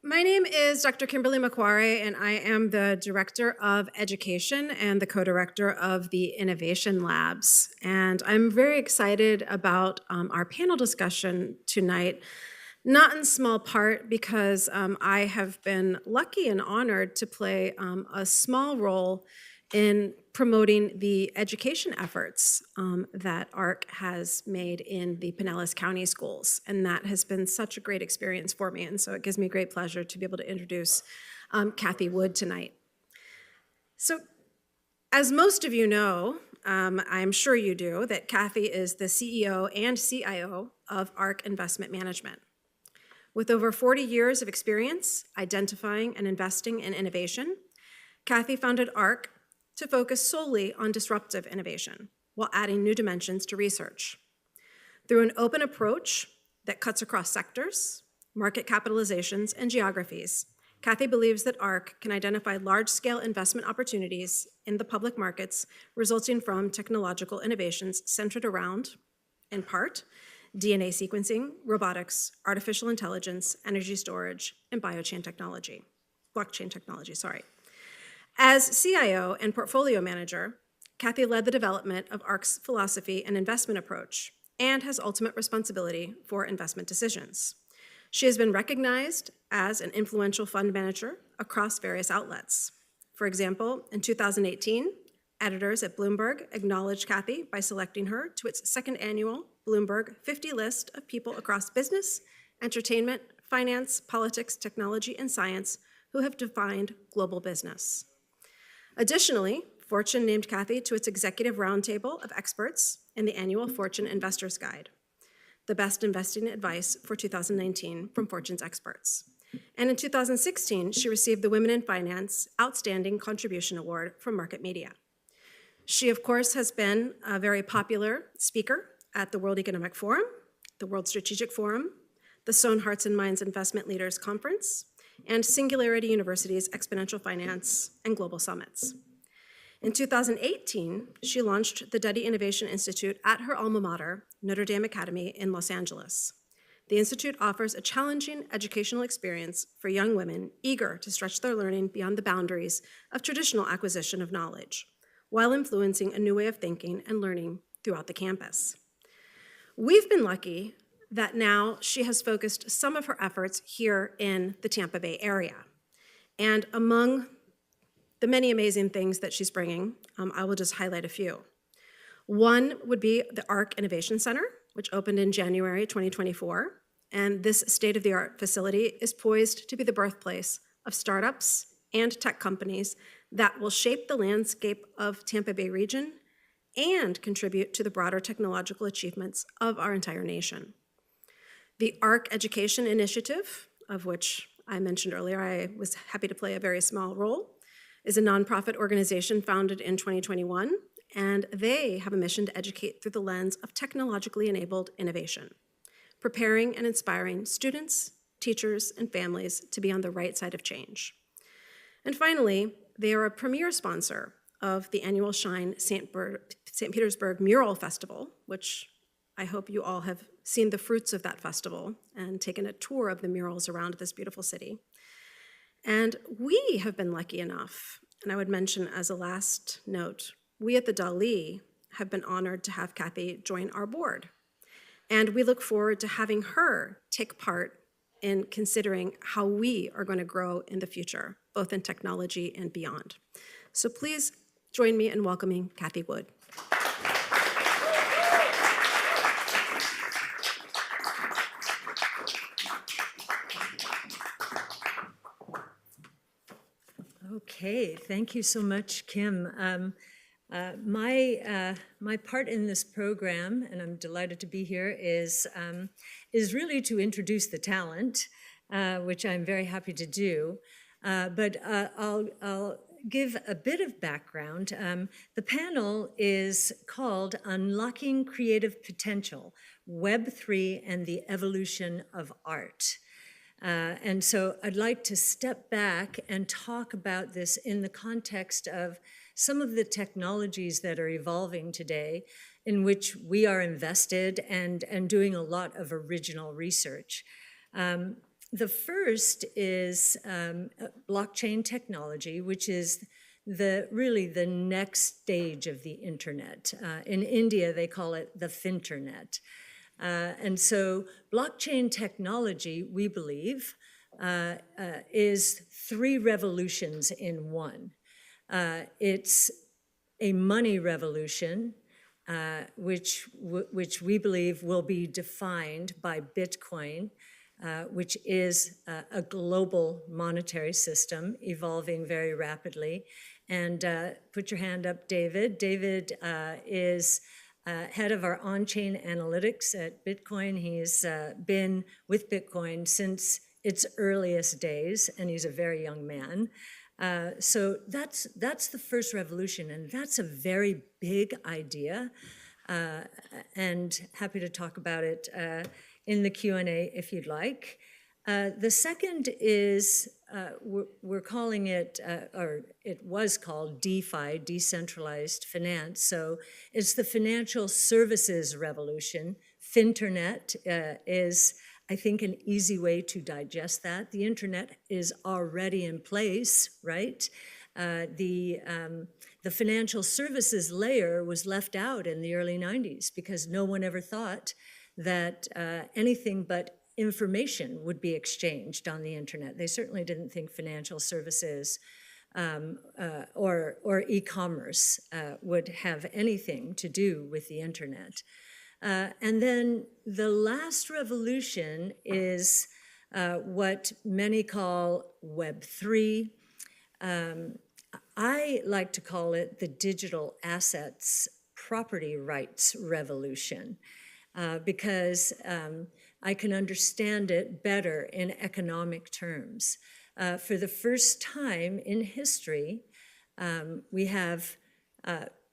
My name is Dr. Kimberly Macquarie, and I am the Director of Education and the co-director of the Innovation Labs. And I'm very excited about our panel discussion tonight, not in small part because I have been lucky and honored to play a small role in promoting the education efforts that ARK has made in the Pinellas County schools. And that has been such a great experience for me. And so it gives me great pleasure to be able to introduce Cathie Wood tonight. So as most of you know, I'm sure you do, that Cathie is the CEO and CIO of ARK Investment Management. With over 40 years of experience identifying and investing in innovation, Cathie founded ARK to focus solely on disruptive innovation while adding new dimensions to research. Through an open approach that cuts across sectors, market capitalizations, and geographies, Cathie believes that ARK can identify large-scale investment opportunities in the public markets resulting from technological innovations centered around, in part, DNA sequencing, robotics, artificial intelligence, energy storage, and blockchain technology. As CIO and portfolio manager, Cathie led the development of ARK's philosophy and investment approach and has ultimate responsibility for investment decisions. She has been recognized as an influential fund manager across various outlets. For example, in 2018, editors at Bloomberg acknowledged Cathie by selecting her to its second annual Bloomberg 50 list of people across business, entertainment, finance, politics, technology, and science who have defined global business. Additionally, Fortune named Cathie to its executive roundtable of experts in the annual Fortune Investors Guide, the best investing advice for 2019 from Fortune's experts. And in 2016, she received the Women in Finance Outstanding Contribution Award from Market Media. She, of course, has been a very popular speaker at the World Economic Forum, the World Strategic Forum, the Sohn Hearts and Minds Investment Leaders Conference, and Singularity University's Exponential Finance and Global Summits. In 2018, she launched the Duddy Innovation Institute at her alma mater, Notre Dame Academy in Los Angeles. The institute offers a challenging educational experience for young women eager to stretch their learning beyond the boundaries of traditional acquisition of knowledge, while influencing a new way of thinking and learning throughout the campus. We've been lucky that now she has focused some of her efforts here in the Tampa Bay area. And among the many amazing things that she's bringing, I will just highlight a few. One would be the ARK Innovation Center, which opened in January 2024. And this state-of-the-art facility is poised to be the birthplace of startups and tech companies that will shape the landscape of Tampa Bay region and contribute to the broader technological achievements of our entire nation. The ARK Education Initiative, of which I mentioned earlier, I was happy to play a very small role, is a nonprofit organization founded in 2021, and they have a mission to educate through the lens of technologically enabled innovation, preparing and inspiring students, teachers, and families to be on the right side of change. And finally, they are a premier sponsor of the annual Shine St. Petersburg Mural Festival, which I hope you all have seen the fruits of that festival and taken a tour of the murals around this beautiful city. And we have been lucky enough, and I would mention as a last note, we at the Dali have been honored to have Cathie join our board. And we look forward to having her take part in considering how we are going to grow in the future, both in technology and beyond. So please join me in welcoming Cathie Wood. Okay, thank you so much, Kim. My part in this program, and I'm delighted to be here, is really to introduce the talent, which I'm very happy to do. But I'll give a bit of background. The panel is called Unlocking Creative Potential, Web3 and the Evolution of Art. And so I'd like to step back and talk about this in the context of some of the technologies that are evolving today in which we are invested and doing a lot of original research. The first is blockchain technology, which is really the next stage of the internet. In India, they call it the finternet. And so blockchain technology, we believe, is three revolutions in one. It's a money revolution, which we believe will be defined by Bitcoin, which is a global monetary system evolving very rapidly. And put your hand up, David. David is head of our on-chain analytics at Bitcoin. He's been with Bitcoin since its earliest days, and he's a very young man. So that's the first revolution, and that's a very big idea, and happy to talk about it in the Q&A if you'd like. The second is, we're calling it, or it was called DeFi, decentralized finance. So it's the financial services revolution. Finternet is, I think, an easy way to digest that. The internet is already in place, right? The financial services layer was left out in the early 90s because no one ever thought that anything but information would be exchanged on the internet. They certainly didn't think financial services or e-commerce would have anything to do with the internet. And then the last revolution is what many call Web3. I like to call it the digital assets property rights revolution, because I can understand it better in economic terms. For the first time in history, we have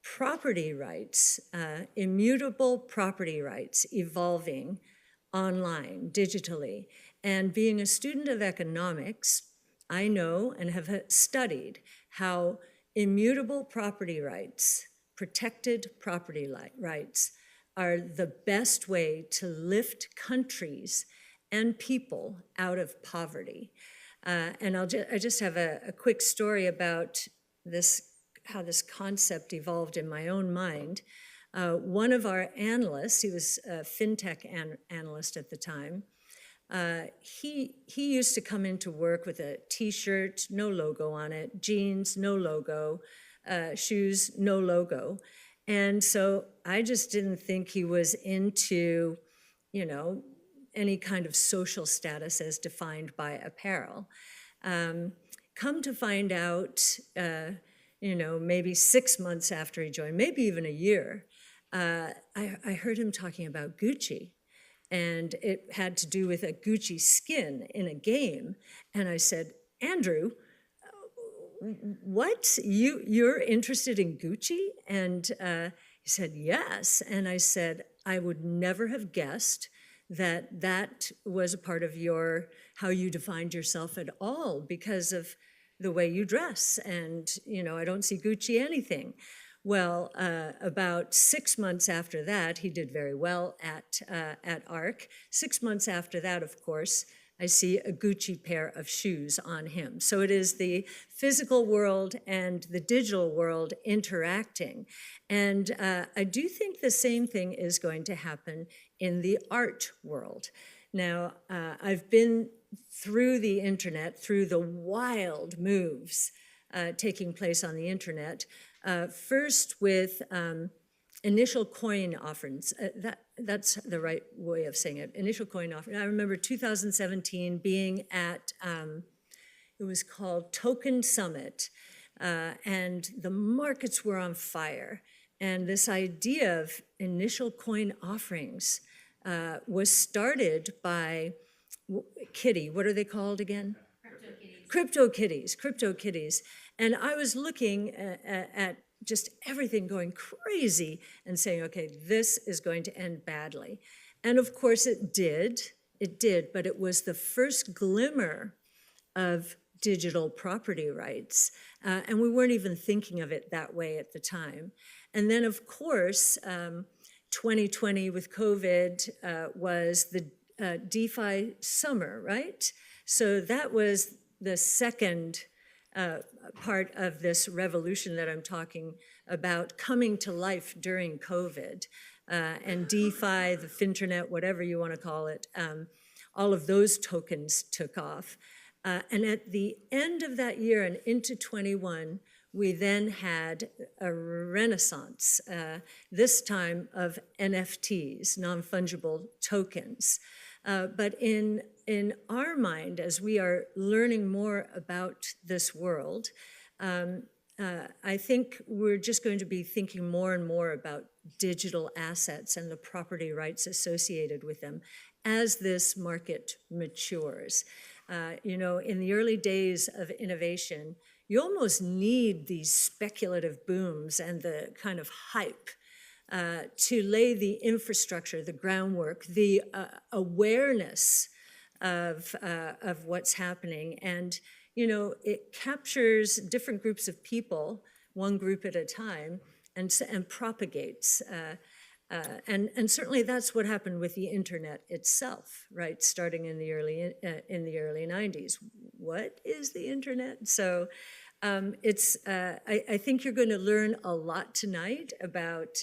property rights, immutable property rights evolving online, digitally. And being a student of economics, I know and have studied how immutable property rights, protected property rights, are the best way to lift countries and people out of poverty. And I just have a quick story about this, how this concept evolved in my own mind. One of our analysts, he was a fintech analyst at the time, he used to come into work with a t-shirt, no logo on it, jeans, no logo, shoes, no logo. And so I just didn't think he was into, any kind of social status as defined by apparel. Come to find out, maybe 6 months after he joined, maybe even a year, I heard him talking about Gucci. And it had to do with a Gucci skin in a game. And I said, Andrew, what? You're interested in Gucci? And he said, yes. And I said, I would never have guessed that was a part of how you defined yourself at all because of the way you dress. And, I don't see Gucci anything. Well, about 6 months after that, he did very well at ARK. 6 months after that, of course, I see a Gucci pair of shoes on him. So it is the physical world and the digital world interacting. And I do think the same thing is going to happen in the art world. Now, I've been through the internet, through the wild moves taking place on the internet, first with initial coin offerings. That's the right way of saying it, initial coin offering. I remember 2017 being at, it was called Token Summit, and the markets were on fire. And this idea of initial coin offerings was started by Kitty, what are they called again? Crypto kitties. And I was looking at just everything going crazy and saying, okay, this is going to end badly. And of course it did, but it was the first glimmer of digital property rights. And we weren't even thinking of it that way at the time. And then of course, 2020 with COVID was DeFi summer, right? So that was the second part of this revolution that I'm talking about coming to life during COVID. And DeFi, the Finternet, whatever you want to call it, all of those tokens took off. And at the end of that year and into 21, we then had a renaissance, this time of NFTs, non-fungible tokens. But in our mind, as we are learning more about this world, I think we're just going to be thinking more and more about digital assets and the property rights associated with them as this market matures. In the early days of innovation, you almost need these speculative booms and the kind of hype to lay the infrastructure, the groundwork, the awareness of what's happening. And, it captures different groups of people, one group at a time, and propagates. And certainly that's what happened with the internet itself, right? Starting in the early 90s. What is the internet? So I think you're going to learn a lot tonight about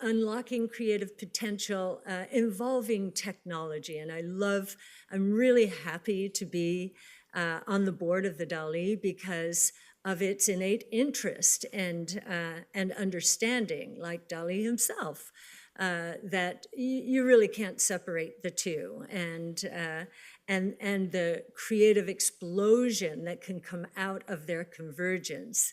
unlocking creative potential involving technology. And I'm really happy to be on the board of the DALI because of its innate interest and understanding, like Dali himself, that you really can't separate the two, and the creative explosion that can come out of their convergence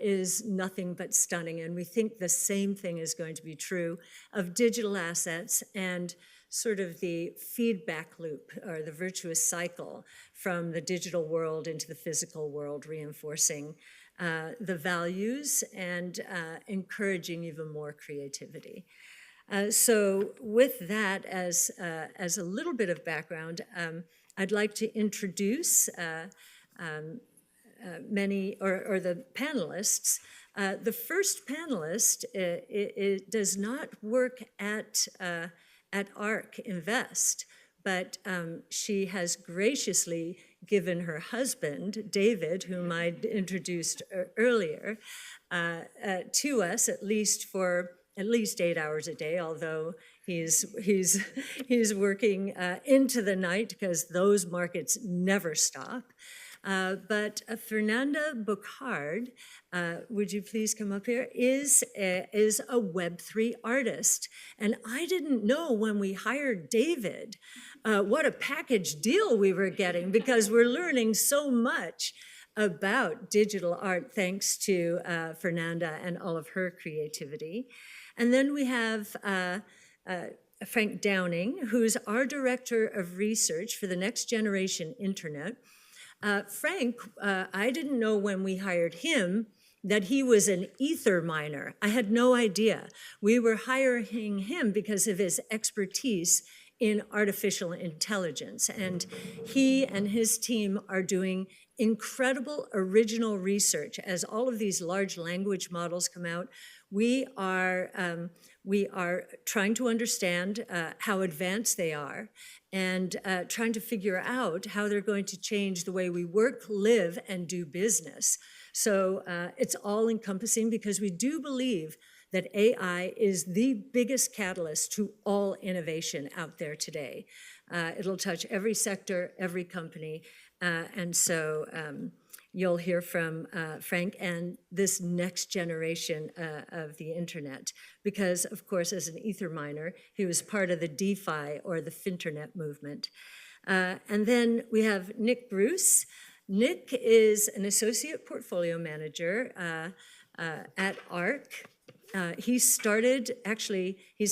is nothing but stunning. And we think the same thing is going to be true of digital assets and sort of the feedback loop or the virtuous cycle from the digital world into the physical world, reinforcing the values and encouraging even more creativity. So with that as a little bit of background, I'd like to introduce many or the panelists. The first panelist it does not work at ARK Invest, but she has graciously given her husband, David, whom I introduced earlier, to us at least 8 hours a day, although he's working into the night because those markets never stop. But Fernanda Bocard, would you please come up here, is a Web3 artist. And I didn't know when we hired David what a package deal we were getting, because we're learning so much about digital art thanks to Fernanda and all of her creativity. And then we have Frank Downing, who's our Director of Research for the Next Generation Internet. Frank, I didn't know when we hired him that he was an ether miner. I had no idea. We were hiring him because of his expertise in artificial intelligence. And he and his team are doing incredible original research. As all of these large language models come out, we are trying to understand how advanced they are and trying to figure out how they're going to change the way we work, live, and do business. So it's all encompassing, because we do believe that AI is the biggest catalyst to all innovation out there today. It'll touch every sector, every company, and so you'll hear from Frank and this next generation of the internet, because, of course, as an ether miner, he was part of the DeFi or the Finternet movement. And then we have Nick Bruce. Nick is an associate portfolio manager at ARK. He's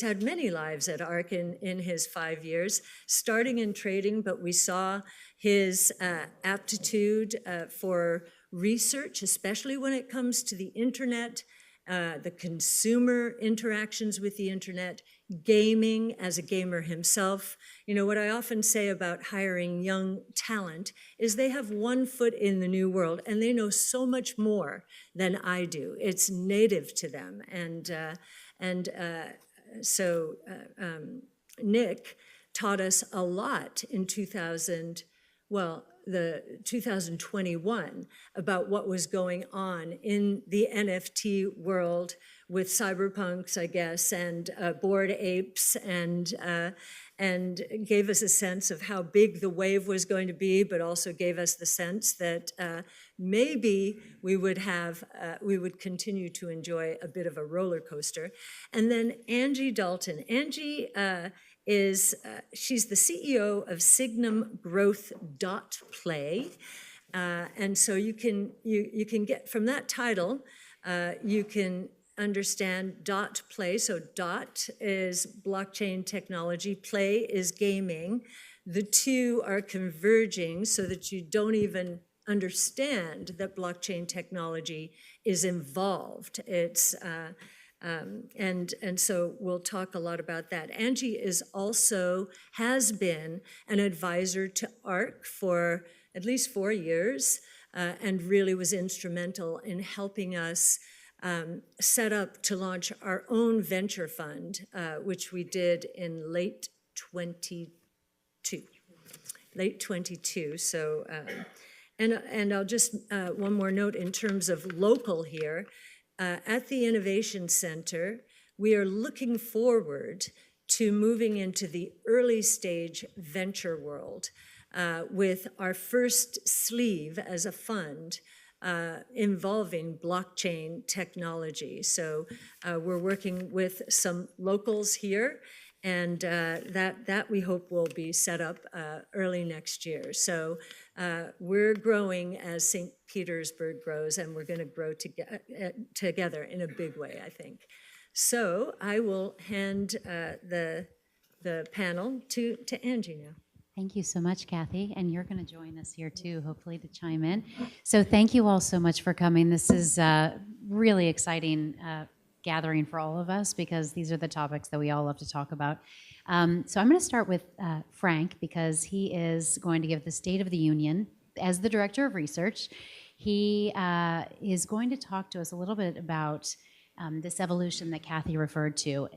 had many lives at ARK in his 5 years, starting in trading, but we saw his aptitude for research, especially when it comes to the internet, the consumer interactions with the internet, gaming as a gamer himself. You know, what I often say about hiring young talent is they have one foot in the new world and they know so much more than I do. It's native to them. So Nick taught us a lot in 2021 about what was going on in the NFT world with cyberpunks, I guess, and Bored Apes, and gave us a sense of how big the wave was going to be, but also gave us the sense that maybe we would continue to enjoy a bit of a roller coaster. And then Angie Dalton. Angie she's the CEO of Signum Growth Play. And so you can get from that title, you can understand play. So is blockchain technology, play is gaming. The two are converging so that you don't even understand that blockchain technology is involved. It's and so we'll talk a lot about that. Angie has been an advisor to ARK for at least 4 years, and really was instrumental in helping us set up to launch our own venture fund, which we did in late 22. So, and I'll just, one more note in terms of local here. At the Innovation Center, we are looking forward to moving into the early stage venture world with our first sleeve as a fund involving blockchain technology. So we're working with some locals here, and that we hope will be set up early next year. So we're growing as St. Petersburg grows, and we're going to grow together in a big way, I think. So I will hand the panel to Angie now. Thank you so much, Cathie. And you're going to join us here too, hopefully, to chime in. So thank you all so much for coming. This is really exciting gathering for all of us, because these are the topics that we all love to talk about. So I'm going to start with Frank, because he is going to give the State of the Union as the Director of Research. He is going to talk to us a little bit about this evolution that Cathie referred to.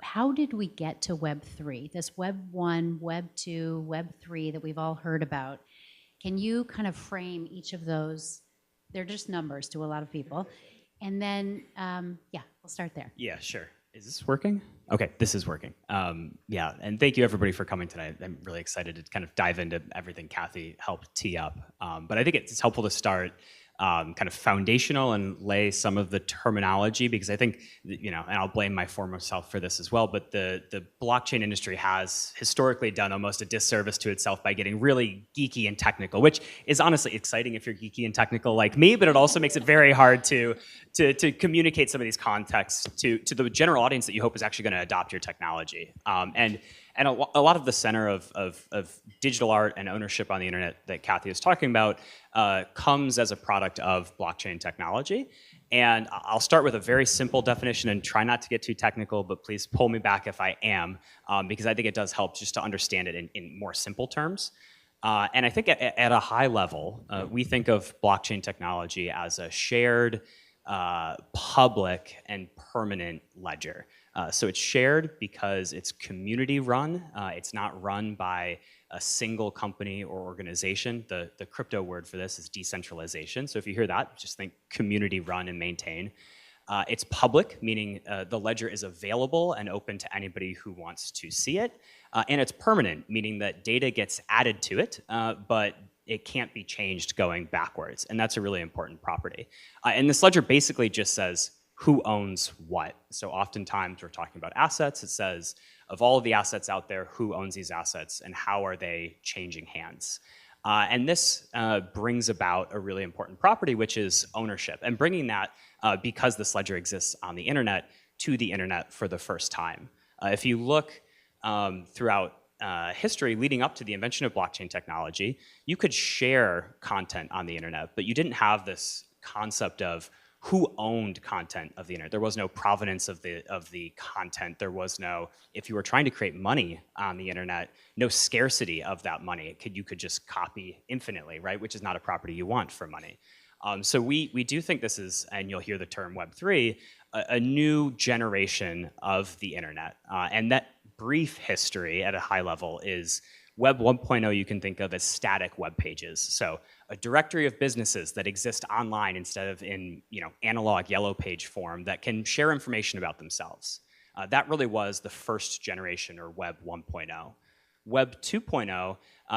How did we get to Web3, this Web 1, Web 2, Web 3 that we've all heard about? Can you kind of frame each of those? They're just numbers to a lot of people. And then, yeah, we'll start there. Yeah, sure. Is this working? Okay, this is working. Yeah, and thank you everybody for coming tonight. I'm really excited to kind of dive into everything Cathie helped tee up. But I think it's helpful to start kind of foundational and lay some of the terminology, because I think, and I'll blame my former self for this as well, but the blockchain industry has historically done almost a disservice to itself by getting really geeky and technical, which is honestly exciting if you're geeky and technical like me, but it also makes it very hard to communicate some of these contexts to the general audience that you hope is actually going to adopt your technology. And a lot of the center of digital art and ownership on the internet that Cathie is talking about comes as a product of blockchain technology. And I'll start with a very simple definition and try not to get too technical, but please pull me back if I am, because I think it does help just to understand it in more simple terms. And I think at a high level, we think of blockchain technology as a shared, public, and permanent ledger. So it's shared because it's community run. It's not run by a single company or organization. The crypto word for this is decentralization. So if you hear that, just think community run and maintain. It's public, meaning the ledger is available and open to anybody who wants to see it. And it's permanent, meaning that data gets added to it, but it can't be changed going backwards. And that's a really important property. And this ledger basically just says who owns what. So oftentimes we're talking about assets. It says, of all of the assets out there, who owns these assets and how are they changing hands? And this brings about a really important property, which is ownership. And bringing that, because this ledger exists on the internet, to the internet for the first time. If you look throughout history leading up to the invention of blockchain technology, you could share content on the internet, but you didn't have this concept of who owned content of the internet. There was no provenance of the content. There was no, if you were trying to create money on the internet, no scarcity of that money. You could just copy infinitely, right? Which is not a property you want for money. So we do think this is, and you'll hear the term Web3, a new generation of the internet. And that brief history at a high level is Web 1.0 you can think of as static web pages. So a directory of businesses that exist online instead of in analog yellow page form that can share information about themselves. That really was the first generation, or Web 1.0. Web 2.0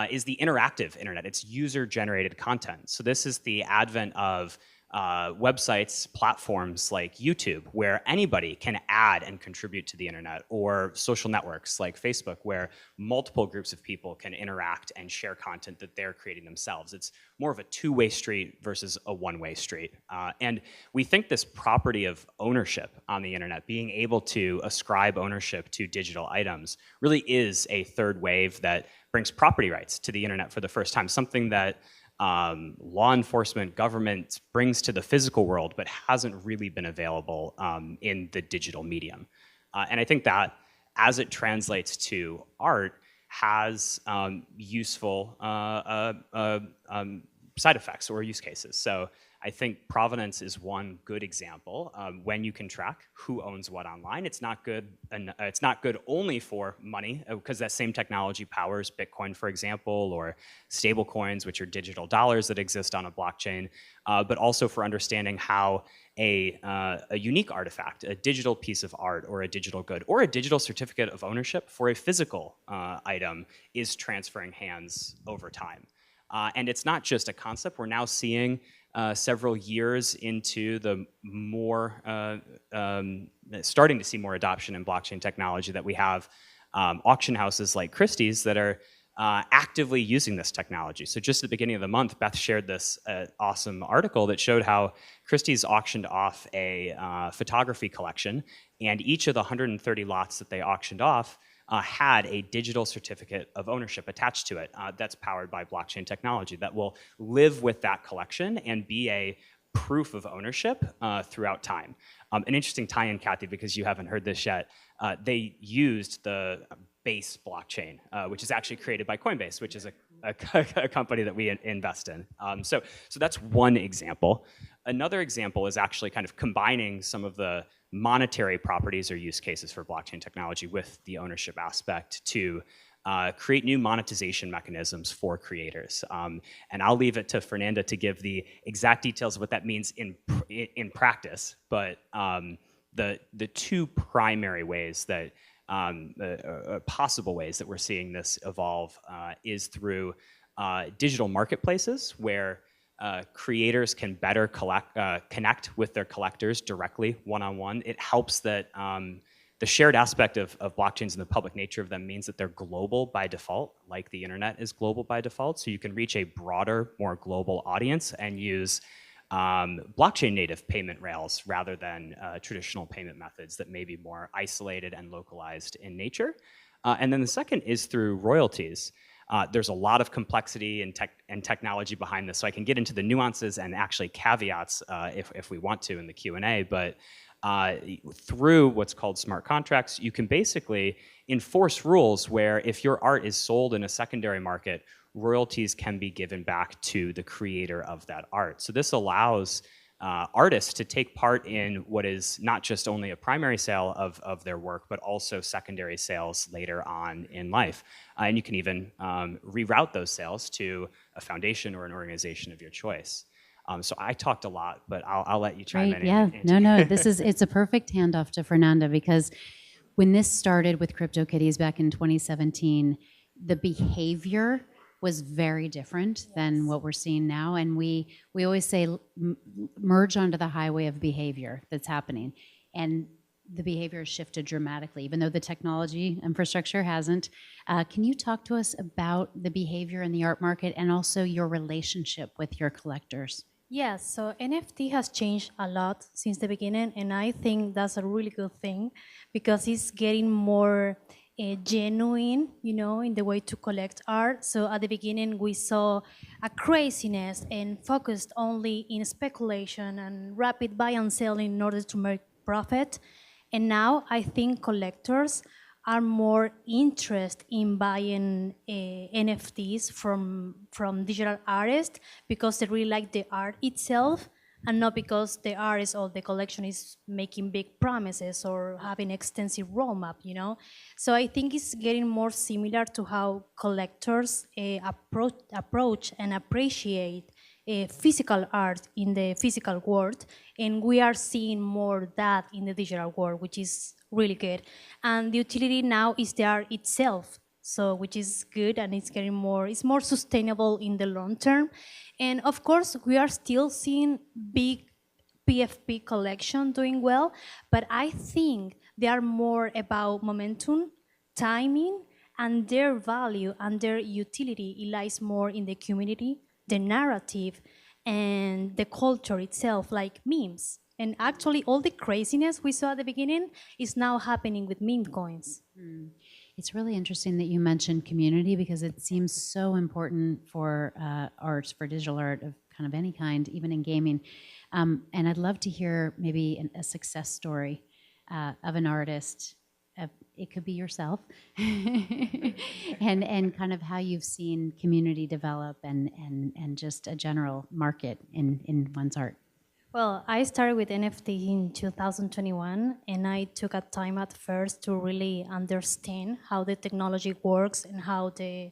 is the interactive internet. It's user-generated content. So this is the advent of websites, platforms like YouTube, where anybody can add and contribute to the internet, or social networks like Facebook, where multiple groups of people can interact and share content that they're creating themselves. It's more of a two-way street versus a one-way street. And we think this property of ownership on the internet, being able to ascribe ownership to digital items, really is a third wave that brings property rights to the internet for the first time, something that law enforcement, government brings to the physical world, but hasn't really been available in the digital medium. And I think that as it translates to art, has useful side effects or use cases. So I think provenance is one good example. When you can track who owns what online, it's not good. And it's not good only for money, because that same technology powers Bitcoin, for example, or stable coins, which are digital dollars that exist on a blockchain, but also for understanding how a unique artifact, a digital piece of art, or a digital good, or a digital certificate of ownership for a physical item is transferring hands over time. And it's not just a concept. We're now seeing several years into the more, starting to see more adoption in blockchain technology, that we have auction houses like Christie's that are actively using this technology. So just at the beginning of the month, Beth shared this awesome article that showed how Christie's auctioned off a photography collection, and each of the 130 lots that they auctioned off had a digital certificate of ownership attached to it that's powered by blockchain technology that will live with that collection and be a proof of ownership throughout time. An interesting tie-in, Cathie, because you haven't heard this yet, they used the Base blockchain, which is actually created by Coinbase, which is a company that we invest in. So that's one example. Another example is actually kind of combining some of the monetary properties or use cases for blockchain technology with the ownership aspect to create new monetization mechanisms for creators. And I'll leave it to Fernanda to give the exact details of what that means in practice. But the two primary ways that possible ways that we're seeing this evolve is through digital marketplaces, where creators can better connect with their collectors directly, one-on-one. It helps that the shared aspect of blockchains and the public nature of them means that they're global by default, like the internet is global by default. So you can reach a broader, more global audience and use blockchain native payment rails rather than traditional payment methods that may be more isolated and localized in nature. And then the second is through royalties. There's a lot of complexity and technology behind this, so I can get into the nuances and actually caveats if we want to in the Q&A, but through what's called smart contracts, you can basically enforce rules where if your art is sold in a secondary market, royalties can be given back to the creator of that art. So this allows artists to take part in what is not just only a primary sale of their work, but also secondary sales later on in life. And you can even reroute those sales to a foundation or an organization of your choice. So I talked a lot, but I'll let you chime in. Yeah, no, it's a perfect handoff to Fernanda, because when this started with CryptoKitties back in 2017, the behavior was very different than what we're seeing now. And we always say merge onto the highway of behavior that's happening. And the behavior has shifted dramatically, even though the technology infrastructure hasn't. Can you talk to us about the behavior in the art market and also your relationship with your collectors? Yes, so NFT has changed a lot since the beginning, and I think that's a really good thing because it's getting more genuine, in the way to collect art. So at the beginning, we saw a craziness and focused only in speculation and rapid buy and selling in order to make profit. And now I think collectors are more interested in buying NFTs from digital artists because they really like the art itself and not because the artist or the collection is making big promises or having extensive roadmap, you know. So I think it's getting more similar to how collectors approach and appreciate physical art in the physical world, and we are seeing more that in the digital world, which is really good. And the utility now is the art itself, so which is good, and it's more sustainable in the long term. And of course, we are still seeing big PFP collection doing well, but I think they are more about momentum, timing, and their value and their utility. It lies more in the community, the narrative, and the culture itself, like memes. And actually, all the craziness we saw at the beginning is now happening with meme coins. It's really interesting that you mentioned community because it seems so important for art, for digital art of kind of any kind, even in gaming. And I'd love to hear maybe a success story of an artist. It could be yourself, and kind of how you've seen community develop and just a general market in one's art. Well, I started with NFT in 2021, and I took a time at first to really understand how the technology works and how the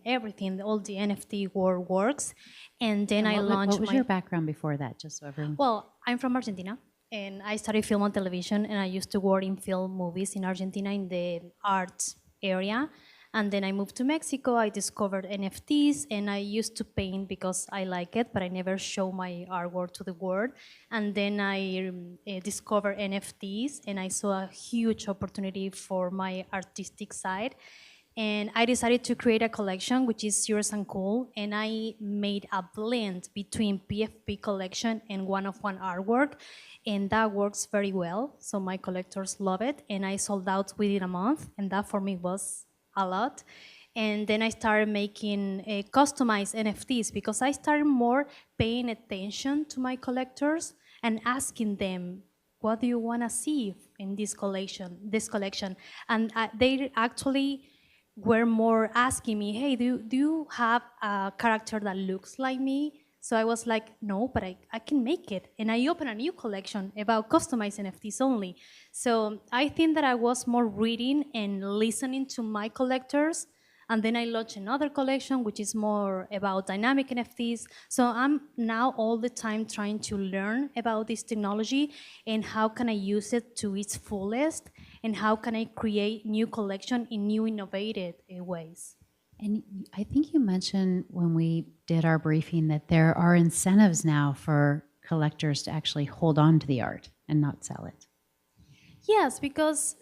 everything, all the NFT world works. And then I launched What was your background before that, just so everyone? Well, I'm from Argentina, and I studied film and television, and I used to work in film movies in Argentina in the art area. And then I moved to Mexico, I discovered NFTs, and I used to paint because I like it, but I never show my artwork to the world. And then I discovered NFTs, and I saw a huge opportunity for my artistic side. And I decided to create a collection, which is Yours and Cool, and I made a blend between PFP collection and one-of-one artwork, and that works very well, so my collectors love it, and I sold out within a month, and that for me was a lot. And then I started making customized NFTs because I started more paying attention to my collectors and asking them, what do you want to see in this collection? And they actually were more asking me, hey, do you have a character that looks like me? So I was like, no, but I can make it. And I opened a new collection about customized NFTs only. So I think that I was more reading and listening to my collectors. And then I launched another collection, which is more about dynamic NFTs. So I'm now all the time trying to learn about this technology and how can I use it to its fullest, and how can I create new collection in new innovative ways. And I think you mentioned when we did our briefing that there are incentives now for collectors to actually hold on to the art and not sell it. Yes, because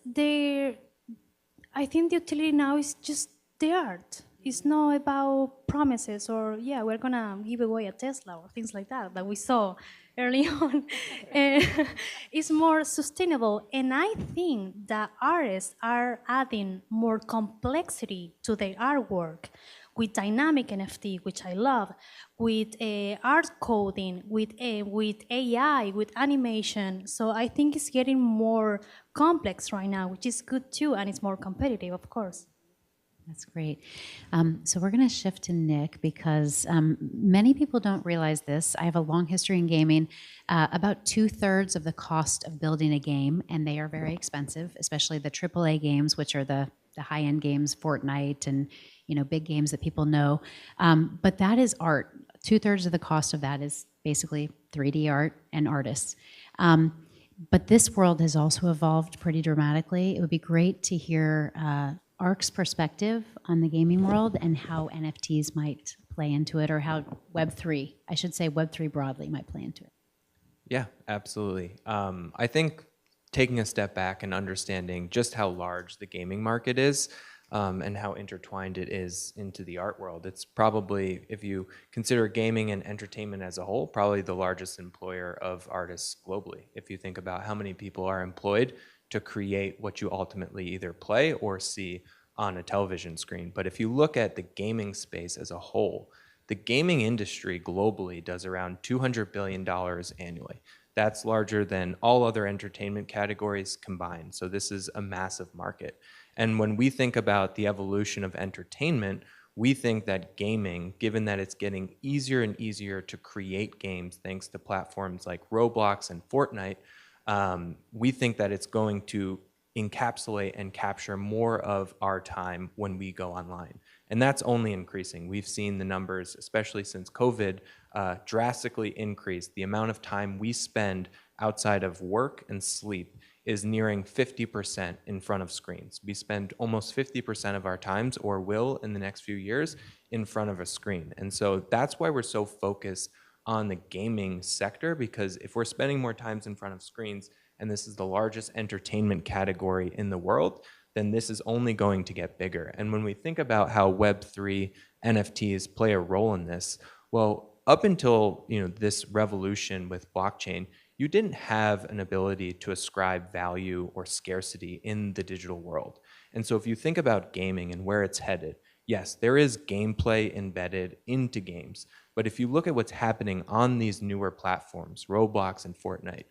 I think the utility now is just the art. It's not about promises or, yeah, we're going to give away a Tesla or things like that we saw early on. It's more sustainable. And I think that artists are adding more complexity to their artwork with dynamic NFT, which I love, with art coding, with AI, with animation. So I think it's getting more complex right now, which is good too, and it's more competitive, of course. That's great. So we're going to shift to Nick because many people don't realize this. I have a long history in gaming. About 2/3 of the cost of building a game, and they are very expensive, especially the AAA games, which are the high-end games, Fortnite, and big games that people know. But that is art. 2/3 of the cost of that is basically 3D art and artists. But this world has also evolved pretty dramatically. It would be great to hear ARK's perspective on the gaming world and how NFTs might play into it, or how Web3, I should say Web3 broadly, might play into it. Yeah, absolutely. I think taking a step back and understanding just how large the gaming market is and how intertwined it is into the art world. It's probably, if you consider gaming and entertainment as a whole, probably the largest employer of artists globally. If you think about how many people are employed to create what you ultimately either play or see on a television screen. But if you look at the gaming space as a whole, the gaming industry globally does around $200 billion annually. That's larger than all other entertainment categories combined. So this is a massive market. And when we think about the evolution of entertainment, we think that gaming, given that it's getting easier and easier to create games thanks to platforms like Roblox and Fortnite, we think that it's going to encapsulate and capture more of our time when we go online. And that's only increasing. We've seen the numbers, especially since COVID, drastically increase. The amount of time we spend outside of work and sleep is nearing 50% in front of screens. We spend almost 50% of our times, or will in the next few years, in front of a screen. And so that's why we're so focused on the gaming sector, because if we're spending more times in front of screens, and this is the largest entertainment category in the world, then this is only going to get bigger. And when we think about how Web3 NFTs play a role in this, well, up until this revolution with blockchain, you didn't have an ability to ascribe value or scarcity in the digital world. And so if you think about gaming and where it's headed, yes, there is gameplay embedded into games. But if you look at what's happening on these newer platforms, Roblox and Fortnite,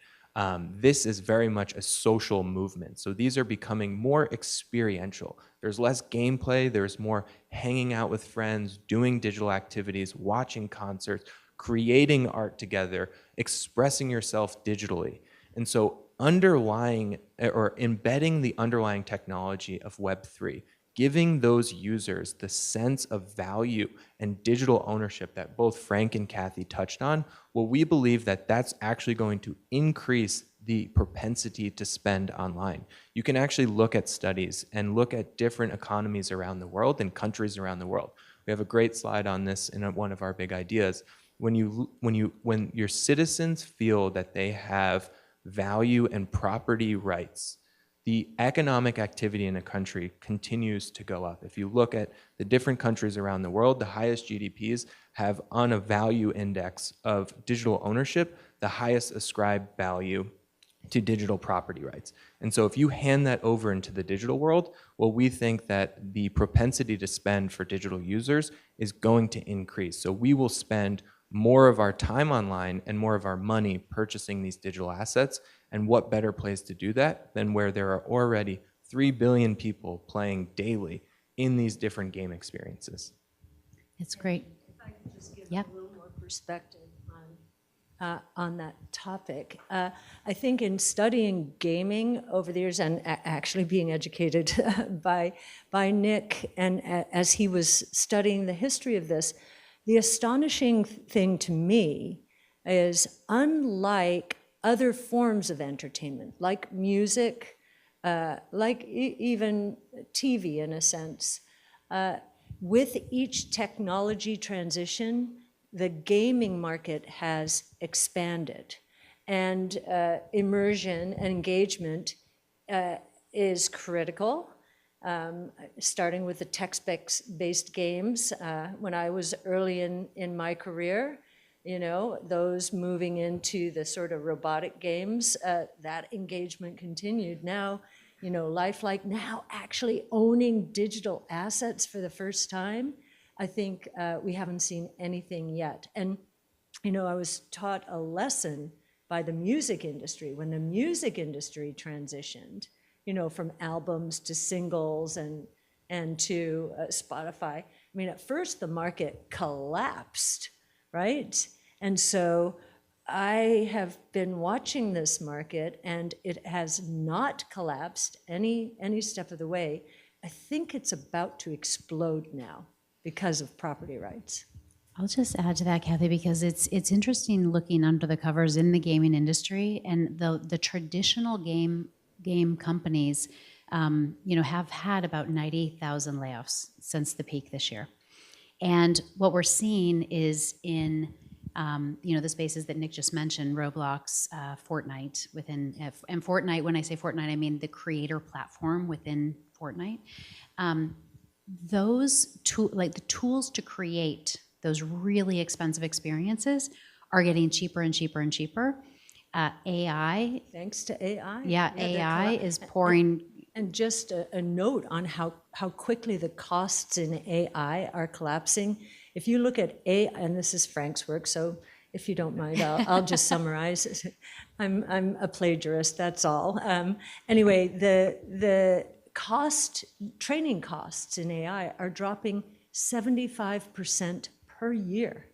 this is very much a social movement. So these are becoming more experiential. There's less gameplay, there's more hanging out with friends, doing digital activities, watching concerts, creating art together, expressing yourself digitally. And so underlying or embedding the underlying technology of Web3, giving those users the sense of value and digital ownership that both Frank and Cathie touched on, well, we believe that that's actually going to increase the propensity to spend online. You can actually look at studies and look at different economies around the world and countries around the world. We have a great slide on this in one of our big ideas. When your citizens feel that they have value and property rights, the economic activity in a country continues to go up. If you look at the different countries around the world, the highest GDPs have, on a value index of digital ownership, the highest ascribed value to digital property rights. And so if you hand that over into the digital world, well, we think that the propensity to spend for digital users is going to increase. So we will spend more of our time online and more of our money purchasing these digital assets. And what better place to do that than where there are already 3 billion people playing daily in these different game experiences. It's great. If I could just give a little more perspective on that topic. I think in studying gaming over the years and actually being educated by Nick, and as he was studying the history of this, the astonishing thing to me is, unlike other forms of entertainment, like music, like even TV in a sense, with each technology transition, the gaming market has expanded. And immersion and engagement is critical. Starting with the text-based games. When I was early in my career, those moving into the sort of robotic games, that engagement continued. Now, lifelike, now actually owning digital assets for the first time, I think we haven't seen anything yet. And, I was taught a lesson by the music industry. When the music industry transitioned, from albums to singles and to Spotify. I mean, at first the market collapsed, right? And so I have been watching this market, and it has not collapsed any step of the way. I think it's about to explode now because of property rights. I'll just add to that, Cathie, because it's interesting looking under the covers in the gaming industry, and the traditional game companies, have had about 90,000 layoffs since the peak this year. And what we're seeing is in, the spaces that Nick just mentioned, Roblox, Fortnite and Fortnite, when I say Fortnite, I mean the creator platform within Fortnite. The tools to create those really expensive experiences are getting cheaper and cheaper and cheaper. AI. Thanks to AI. Yeah, AI is pouring. And just a note on how quickly the costs in AI are collapsing. If you look at AI, and this is Frank's work, so if you don't mind, I'll just summarize it. I'm a plagiarist, that's all. Anyway, the training costs in AI are dropping 75% per year.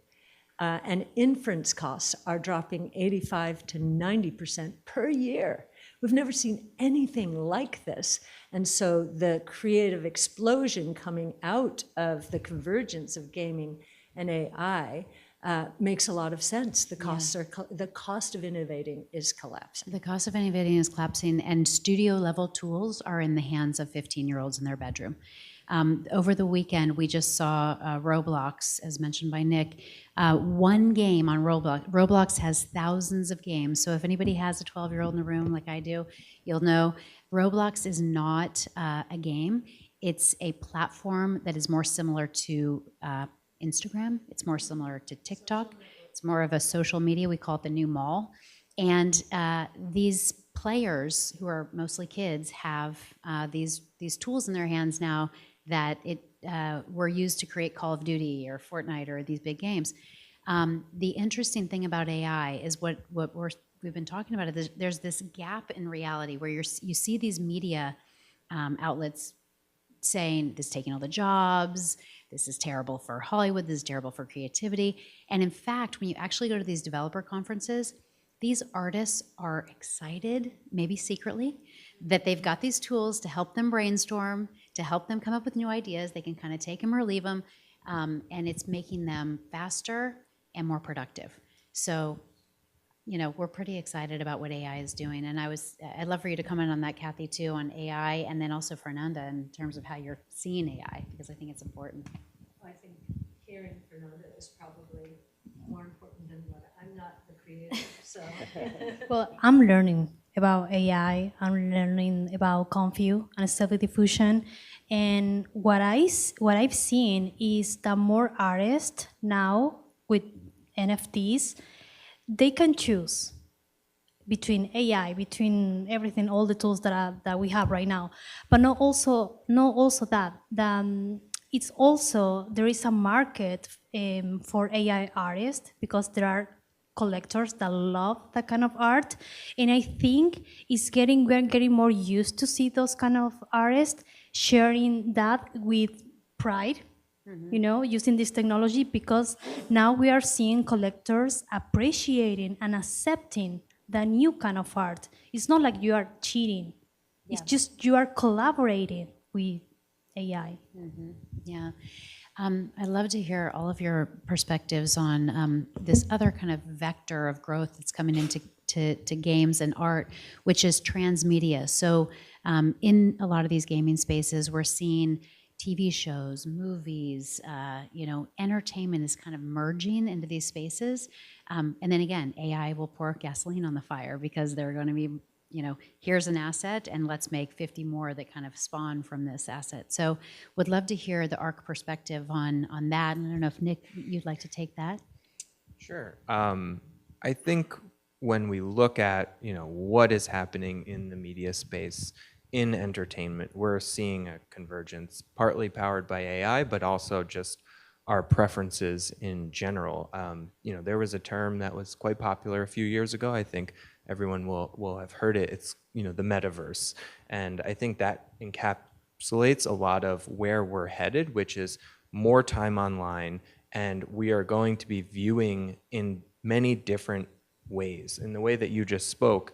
And inference costs are dropping 85 to 90% per year. We've never seen anything like this. And so the creative explosion coming out of the convergence of gaming and AI makes a lot of sense. The cost of innovating is collapsing. The cost of innovating is collapsing, and studio-level tools are in the hands of 15-year-olds in their bedroom. Over the weekend, we just saw Roblox, as mentioned by Nick. One game on Roblox. Roblox has thousands of games, so if anybody has a 12-year-old in the room like I do, you'll know Roblox is not a game. It's a platform that is more similar to Instagram. It's more similar to TikTok. It's more of a social media. We call it the new mall. And these players, who are mostly kids, have these tools in their hands now that were used to create Call of Duty or Fortnite or these big games. The interesting thing about AI is what we've been talking about. There's this gap in reality where you see these media outlets saying this is taking all the jobs, this is terrible for Hollywood, this is terrible for creativity. And in fact, when you actually go to these developer conferences, these artists are excited, maybe secretly, that they've got these tools to help them brainstorm, to help them come up with new ideas. They can kind of take them or leave them, and it's making them faster and more productive. So, you know, we're pretty excited about what AI is doing. And I'd love for you to comment on that, Cathie, too, on AI, and then also Fernanda in terms of how you're seeing AI, because I think it's important. I think hearing Fernanda is probably more important than what I'm not the creator, so. Well, I'm learning about AI. I'm learning about Confu and stable diffusion. And what I've seen is that more artists now with NFTs, they can choose between AI, between everything, all the tools that we have right now, but not also that. It's also, there is a market for AI artists because there are collectors that love that kind of art, and I think we're getting more used to see those kind of artists sharing that with pride. You know, using this technology, because now we are seeing collectors appreciating and accepting the new kind of art. It's not like you are cheating. Yeah. It's just you are collaborating with AI. Yeah. I'd love to hear all of your perspectives on this other kind of vector of growth that's coming into to games and art, which is transmedia. So in a lot of these gaming spaces, we're seeing TV shows, movies, entertainment is kind of merging into these spaces. And then again, AI will pour gasoline on the fire because they're going to be, here's an asset and let's make 50 more that kind of spawn from this asset. So would love to hear the ARK perspective on that. And I don't know if Nick, you'd like to take that? Sure. I think when we look at, what is happening in the media space, in entertainment, we're seeing a convergence, partly powered by AI, but also just our preferences in general. There was a term that was quite popular a few years ago. I think everyone will have heard it. It's the metaverse, and I think that encapsulates a lot of where we're headed, which is more time online, and we are going to be viewing in many different ways. In the way that you just spoke,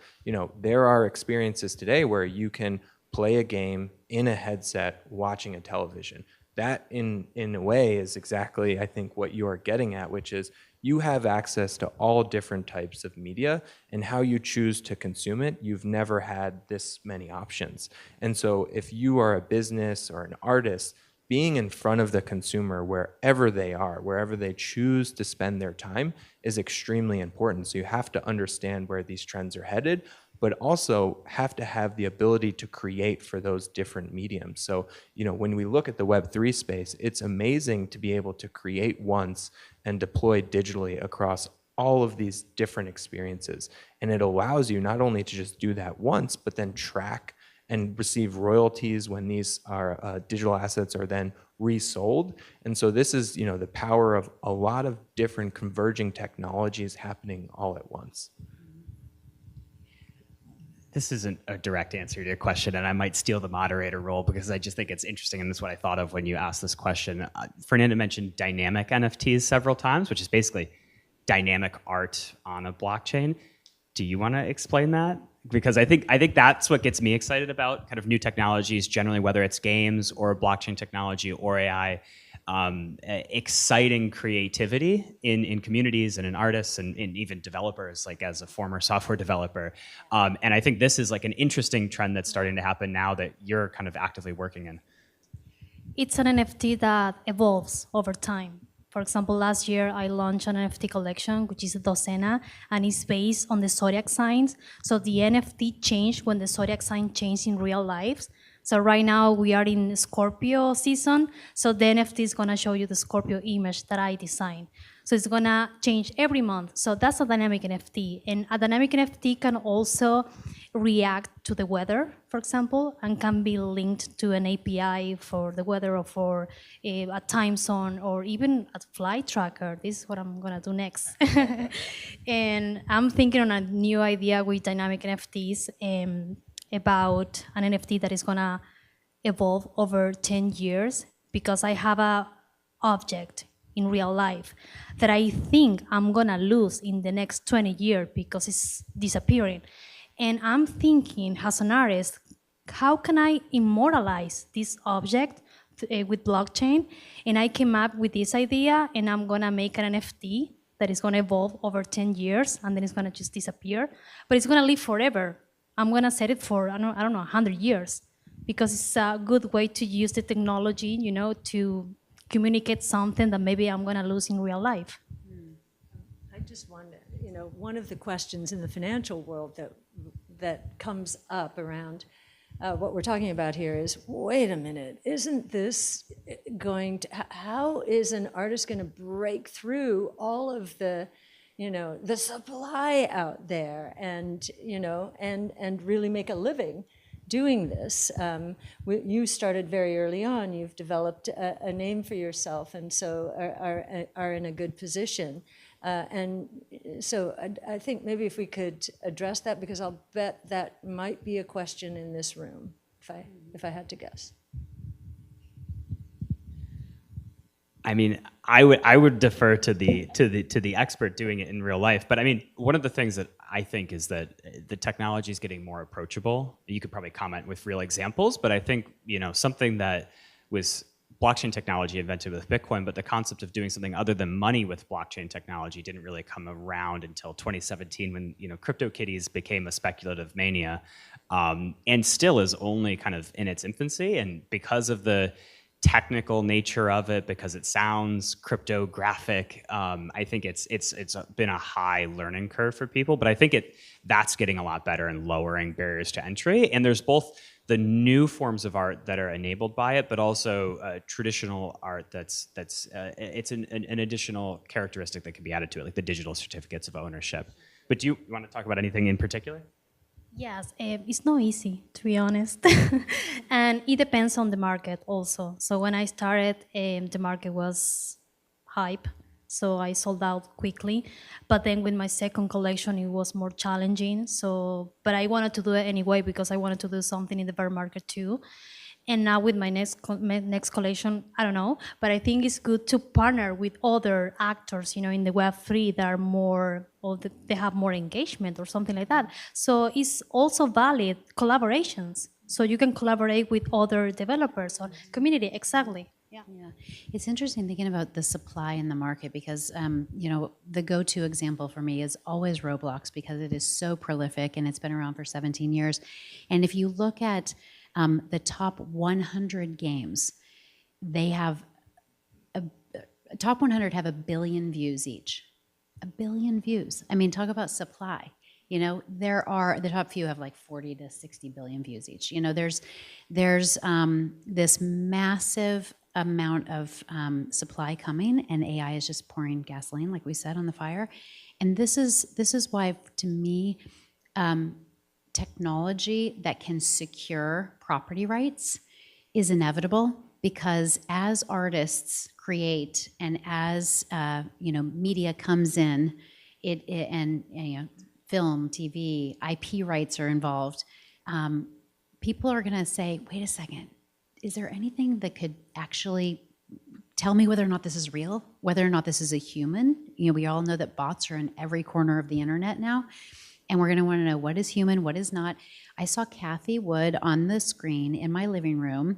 there are experiences today where you can play a game in a headset watching a television. That in a way is exactly, I think, what you are getting at, which is you have access to all different types of media, and how you choose to consume it, you've never had this many options. And so if you are a business or an artist, being in front of the consumer wherever they are, wherever they choose to spend their time, is extremely important. So you have to understand where these trends are headed, but also have to have the ability to create for those different mediums. So, when we look at the Web3 space, it's amazing to be able to create once and deploy digitally across all of these different experiences. And it allows you not only to just do that once, but then track and receive royalties when these are digital assets are then resold. And so this is, the power of a lot of different converging technologies happening all at once. This isn't a direct answer to your question, and I might steal the moderator role because I just think it's interesting, and this is what I thought of when you asked this question. Fernanda mentioned dynamic NFTs several times, which is basically dynamic art on a blockchain. Do you want to explain that? Because I think that's what gets me excited about kind of new technologies generally, whether it's games or blockchain technology or AI. Exciting creativity in communities and in artists and in even developers, like as a former software developer. And I think this is like an interesting trend that's starting to happen now that you're kind of actively working in. It's an NFT that evolves over time. For example, last year I launched an NFT collection, which is Docena, and it's based on the zodiac signs. So the NFT changed when the zodiac sign changed in real life. So right now we are in Scorpio season, so the NFT is gonna show you the Scorpio image that I designed. So it's gonna change every month. So that's a dynamic NFT. And a dynamic NFT can also react to the weather, for example, and can be linked to an API for the weather or for a time zone or even a flight tracker. This is what I'm gonna do next. And I'm thinking on a new idea with dynamic NFTs about an NFT that is gonna evolve over 10 years because I have a object in real life that I think I'm gonna lose in the next 20 years because it's disappearing. And I'm thinking, as an artist, how can I immortalize this object with blockchain? And I came up with this idea, and I'm gonna make an NFT that is gonna evolve over 10 years, and then it's gonna just disappear. But it's gonna live forever. I'm gonna set it for, I don't know, 100 years, because it's a good way to use the technology, to communicate something that maybe I'm gonna lose in real life. I just wonder, one of the questions in the financial world that comes up around what we're talking about here is, wait a minute, isn't this how is an artist gonna break through all of the supply out there and really make a living doing this? You started very early on. You've developed a name for yourself, and so are in a good position. And so I think maybe if we could address that, because I'll bet that might be a question in this room, if I had to guess. I mean, I would defer to the expert doing it in real life. But I mean, one of the things that I think is that the technology is getting more approachable. You could probably comment with real examples, but I think something that was blockchain technology invented with Bitcoin, but the concept of doing something other than money with blockchain technology didn't really come around until 2017 when CryptoKitties became a speculative mania, and still is only kind of in its infancy. And because of the technical nature of it, because it sounds cryptographic, I think it's been a high learning curve for people, but I think that's getting a lot better and lowering barriers to entry. And there's both the new forms of art that are enabled by it, but also traditional art it's an additional characteristic that can be added to it, like the digital certificates of ownership. But do you want to talk about anything in particular? Yes, it's not easy, to be honest. And it depends on the market also. So when I started, the market was hype, so I sold out quickly. But then with my second collection, it was more challenging. But I wanted to do it anyway because I wanted to do something in the bear market too. And now with my next collection, I don't know, but I think it's good to partner with other actors, in the Web3 that are more, or they have more engagement or something like that. So it's also valid collaborations. So you can collaborate with other developers or community, exactly. Yeah. It's interesting thinking about the supply in the market because, the go-to example for me is always Roblox because it is so prolific and it's been around for 17 years. And if you look at the top 100 games, they have top 100 have 1 billion views each. 1 billion views. I mean, talk about supply. The top few have like 40 to 60 billion views each. There's this massive amount of supply coming, and AI is just pouring gasoline, like we said, on the fire. And this is why, to me, technology that can secure property rights is inevitable, because as artists create and as media comes in, and film, TV, IP rights are involved, people are going to say, wait a second, is there anything that could actually tell me whether or not this is real, whether or not this is a human? You know, we all know that bots are in every corner of the internet now, and we're going to want to know what is human, what is not. I saw Cathie Wood on the screen in my living room.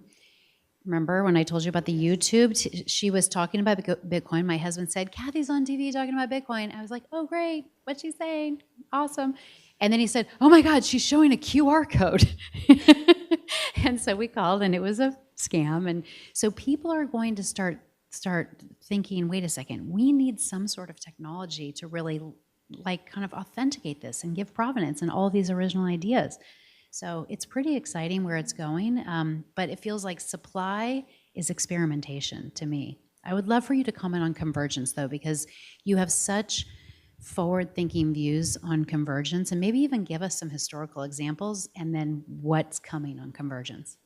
Remember when I told you about the YouTube? She was talking about Bitcoin. My husband said, Cathie's on TV talking about Bitcoin. I was like, oh, great. What's she saying? Awesome. And then he said, oh my God, she's showing a QR code. And so we called, and it was a scam. And so people are going to start thinking, wait a second, we need some sort of technology to really like kind of authenticate this and give provenance and all these original ideas. So it's pretty exciting where it's going, but it feels like supply is experimentation to me. I would love for you to comment on convergence, though, because you have such forward-thinking views on convergence, and maybe even give us some historical examples and then what's coming on convergence.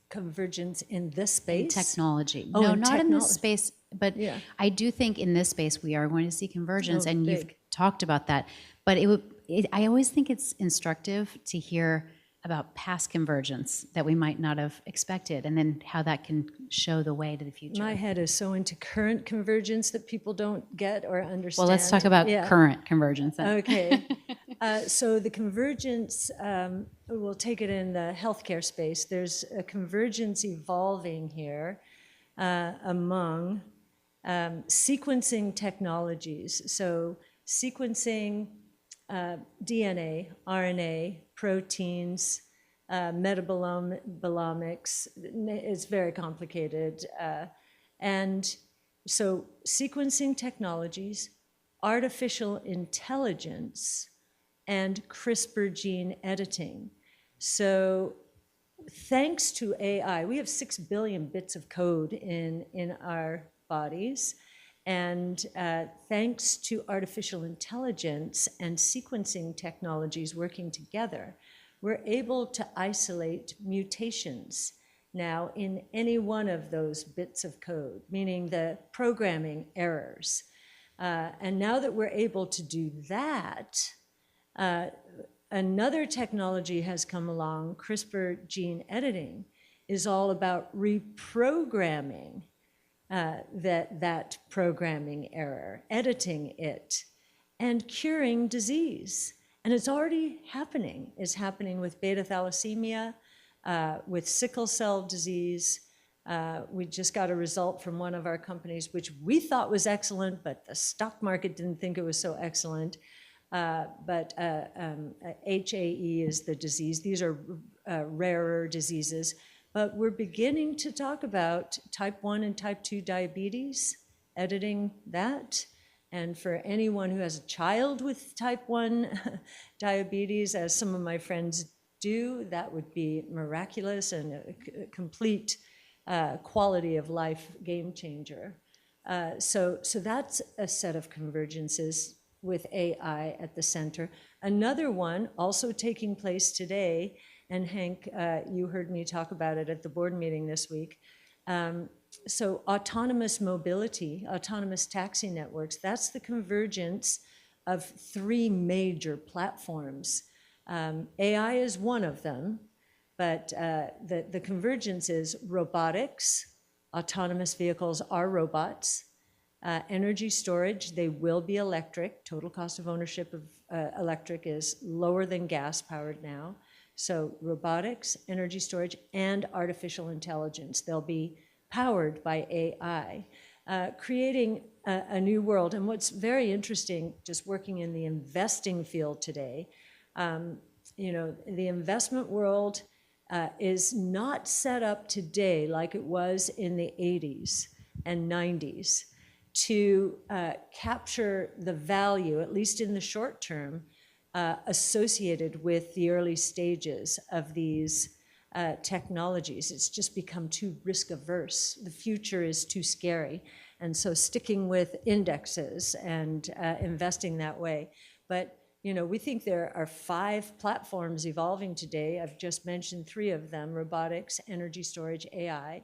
Convergence in this space? In technology. Oh, no, in not in this space, but yeah. I do think in this space we are going to see convergence, and big. you've talked about that. But I always think it's instructive to hear about past convergence that we might not have expected, and then how that can show the way to the future. My head is so into current convergence that people don't get or understand. Well, let's talk about current convergence then. Okay. So the convergence, we'll take it in the healthcare space. There's a convergence evolving here among sequencing technologies. So sequencing DNA, RNA, proteins, metabolomics, it's very complicated. And so sequencing technologies, artificial intelligence, and CRISPR gene editing. So thanks to AI, we have 6 billion bits of code in our bodies. And thanks to artificial intelligence and sequencing technologies working together, we're able to isolate mutations now in any one of those bits of code, meaning the programming errors. And now that we're able to do that, another technology has come along, CRISPR gene editing, is all about reprogramming that programming error, editing it, and curing disease. And it's already happening. It's happening with beta thalassemia, with sickle cell disease. We just got a result from one of our companies, which we thought was excellent, but the stock market didn't think it was so excellent. But HAE is the disease. These are rarer diseases. But we're beginning to talk about type 1 and type 2 diabetes, editing that. And for anyone who has a child with type 1 diabetes, as some of my friends do, that would be miraculous and a complete quality of life game changer. So that's a set of convergences with AI at the center. Another one also taking place today, and Hank, you heard me talk about it at the board meeting this week. So autonomous mobility, autonomous taxi networks, that's the convergence of 3 major platforms. AI is one of them, but the convergence is robotics. Autonomous vehicles are robots. Energy storage, they will be electric. Total cost of ownership of electric is lower than gas-powered now. So robotics, energy storage, and artificial intelligence. They'll be powered by AI, creating a new world. And what's very interesting, just working in the investing field today, you know, the investment world is not set up today like it was in the 80s and 90s to capture the value, at least in the short term, associated with the early stages of these technologies. It's just become too risk averse. The future is too scary. And so sticking with indexes and investing that way. But you know, we think there are 5 platforms evolving today. I've just mentioned 3 of them: robotics, energy storage, AI,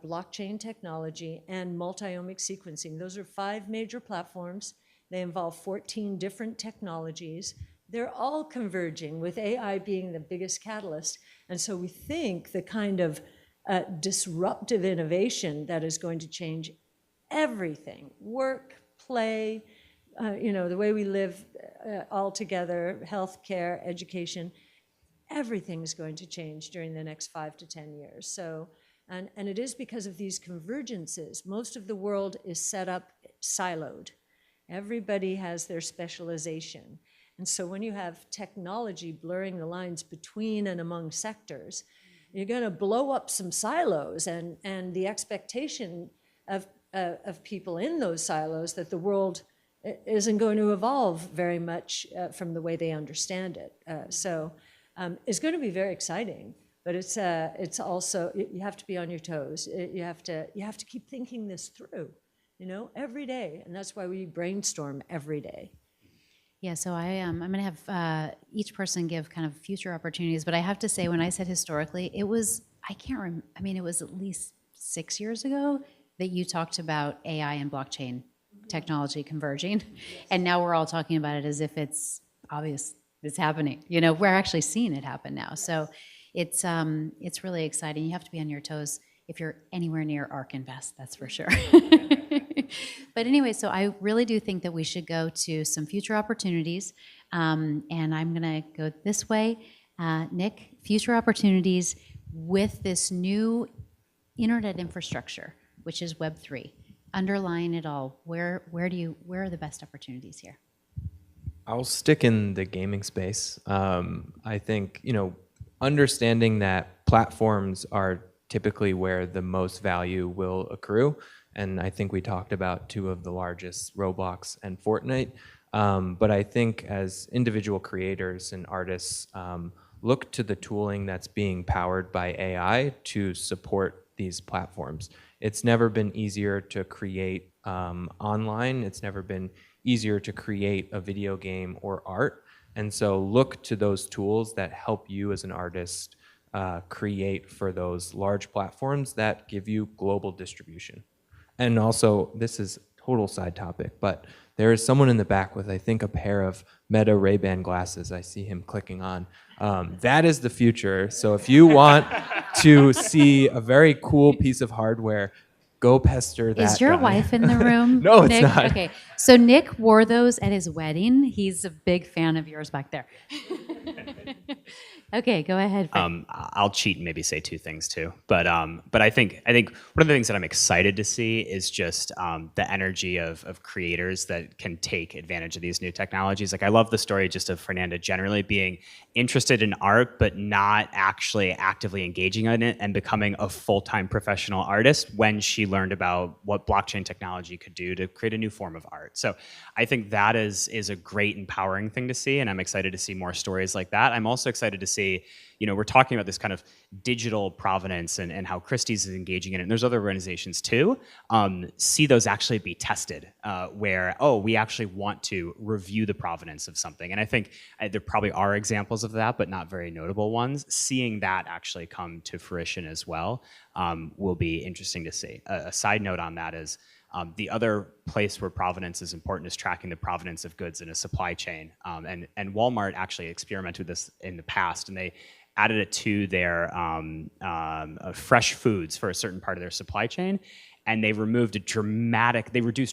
blockchain technology, and multi-omic sequencing. Those are 5 major platforms. They involve 14 different technologies. they're all converging, with AI being the biggest catalyst. And so we think the kind of disruptive innovation that is going to change everything, work, play, the way we live all together, healthcare, education, everything is going to change during the next 5 to 10 years. So, and it is because of these convergences. Most of the world is set up siloed. Everybody has their specialization. And so when you have technology blurring the lines between and among sectors, you're going to blow up some silos, and the expectation of people in those silos that the world isn't going to evolve very much from the way they understand it. So it's going to be very exciting, but it's also, you have to be on your toes. You have to keep thinking this through, every day, and that's why we brainstorm every day. Yeah, so I'm going to have each person give kind of future opportunities, but I have to say, when I said historically, it was, it was at least 6 years ago that you talked about AI and blockchain technology converging, and now we're all talking about it as if it's obvious it's happening. We're actually seeing it happen now. So it's really exciting. You have to be on your toes if you're anywhere near ARK Invest, that's for sure. But anyway, so I really do think that we should go to some future opportunities, and I'm going to go this way. Nick, future opportunities with this new internet infrastructure, which is Web3. Underlying it all, where are the best opportunities here? I'll stick in the gaming space. I think, understanding that platforms are typically where the most value will accrue. And I think we talked about two of the largest, Roblox and Fortnite. But I think as individual creators and artists look to the tooling that's being powered by AI to support these platforms. It's never been easier to create online. It's never been easier to create a video game or art. And so look to those tools that help you as an artist create for those large platforms that give you global distribution. And also, this is total side topic, but there is someone in the back with, I think, a pair of Meta Ray-Ban glasses. I see him clicking on. That is the future. So if you want to see a very cool piece of hardware, go pester that Is your guy. wife in the room? No, it's Nick? not. Okay, so Nick wore those at his wedding. He's a big fan of yours back there. Okay, go ahead. I'll cheat and maybe say two things too, but I think one of the things that I'm excited to see is just the energy of creators that can take advantage of these new technologies. Like, I love the story just of Fernanda generally being interested in art, but not actually actively engaging in it and becoming a full-time professional artist when she learned about what blockchain technology could do to create a new form of art. So I think that is a great empowering thing to see, and I'm excited to see more stories like that. I'm also excited to see, we're talking about this kind of digital provenance and how Christie's is engaging in it, and there's other organizations too, see those actually be tested, where, we actually want to review the provenance of something. And I think there probably are examples of that, but not very notable ones. Seeing that actually come to fruition as well will be interesting to see. A side note on that is, the other place where provenance is important is tracking the provenance of goods in a supply chain. And Walmart actually experimented with this in the past, and they added it to their fresh foods for a certain part of their supply chain. And they reduced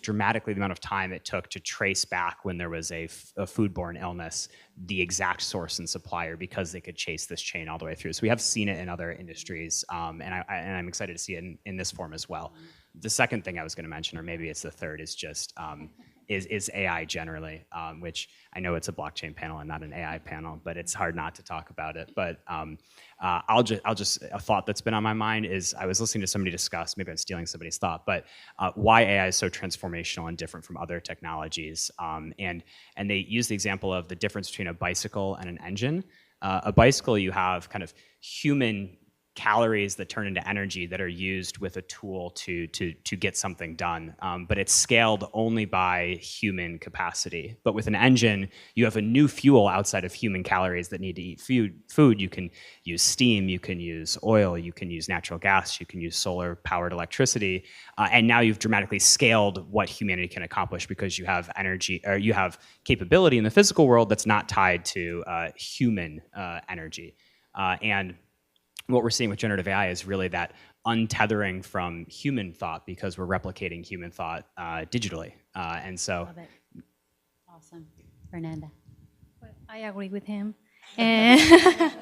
dramatically the amount of time it took to trace back when there was a foodborne illness, the exact source and supplier, because they could chase this chain all the way through. So we have seen it in other industries, and I'm excited to see it in this form as well. The second thing I was going to mention, or maybe it's the third, is just is AI generally, which I know it's a blockchain panel and not an AI panel, but it's hard not to talk about it. But I'll just a thought that's been on my mind is, I was listening to somebody discuss, maybe I'm stealing somebody's thought, but why AI is so transformational and different from other technologies. And they use the example of the difference between a bicycle and an engine. A bicycle, you have kind of human calories that turn into energy that are used with a tool to get something done. But it's scaled only by human capacity. But with an engine, you have a new fuel outside of human calories that need to eat food. You can use steam, you can use oil, you can use natural gas, you can use solar-powered electricity. And now you've dramatically scaled what humanity can accomplish because you have energy, or you have capability in the physical world that's not tied to human energy. And what we're seeing with generative AI is really that untethering from human thought, because we're replicating human thought digitally. And so, Love it. Awesome. Fernanda. I agree with him. And,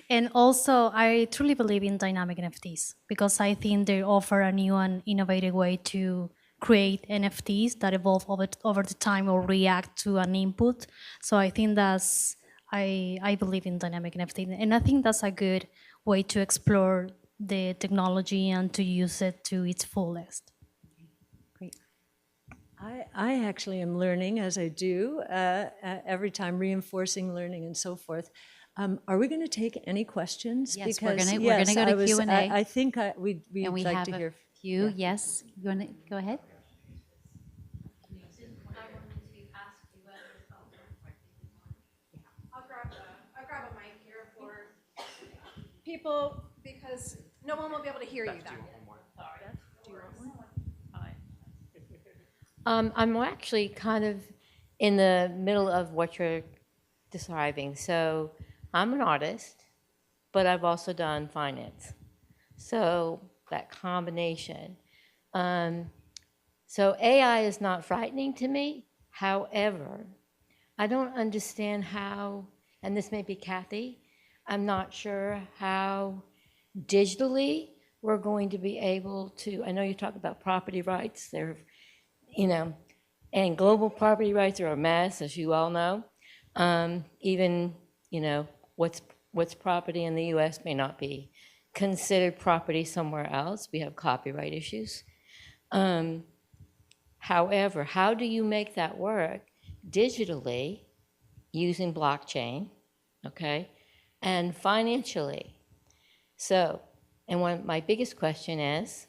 and also, I truly believe in dynamic NFTs because I think they offer a new and innovative way to create NFTs that evolve over the time or react to an input. So I think I believe in dynamic NFT, and I think that's a good way to explore the technology and to use it to its fullest. Great. I actually am learning as I do, every time reinforcing learning and so forth. Are we going to take any questions? Yes, we're gonna go to Q&A. I think we'd And we like have to a hear. few. Yes. You want to go ahead? I'll grab a mic here for people because no one will be able to hear you then. I'm actually kind of in the middle of what you're describing. So I'm an artist, but I've also done finance. So that combination. So AI is not frightening to me. However, I don't understand how, and this may be Cathie, I'm not sure how digitally we're going to be able to, I know you talk about property rights, they're, and global property rights are a mess, as you all know. Even, what's property in the US may not be considered property somewhere else. We have copyright issues. However, how do you make that work digitally using blockchain, okay, and financially? So, and my biggest question is,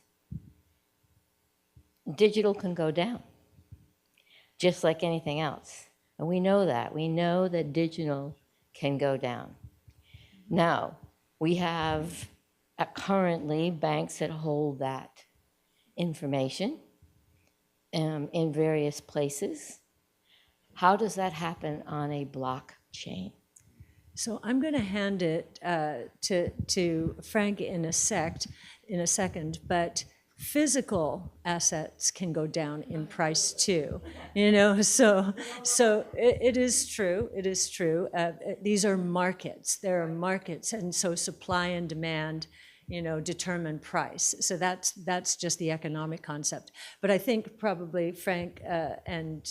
digital can go down, just like anything else. And we know that. We know that digital can go down. Now, we have currently banks that hold that information in various places. How does that happen on a blockchain? So I'm going to hand it to Frank in a second, but physical assets can go down in price too, so it is true. It is true. These are markets. There are markets, and so supply and demand, determine price. So that's just the economic concept. But I think probably Frank and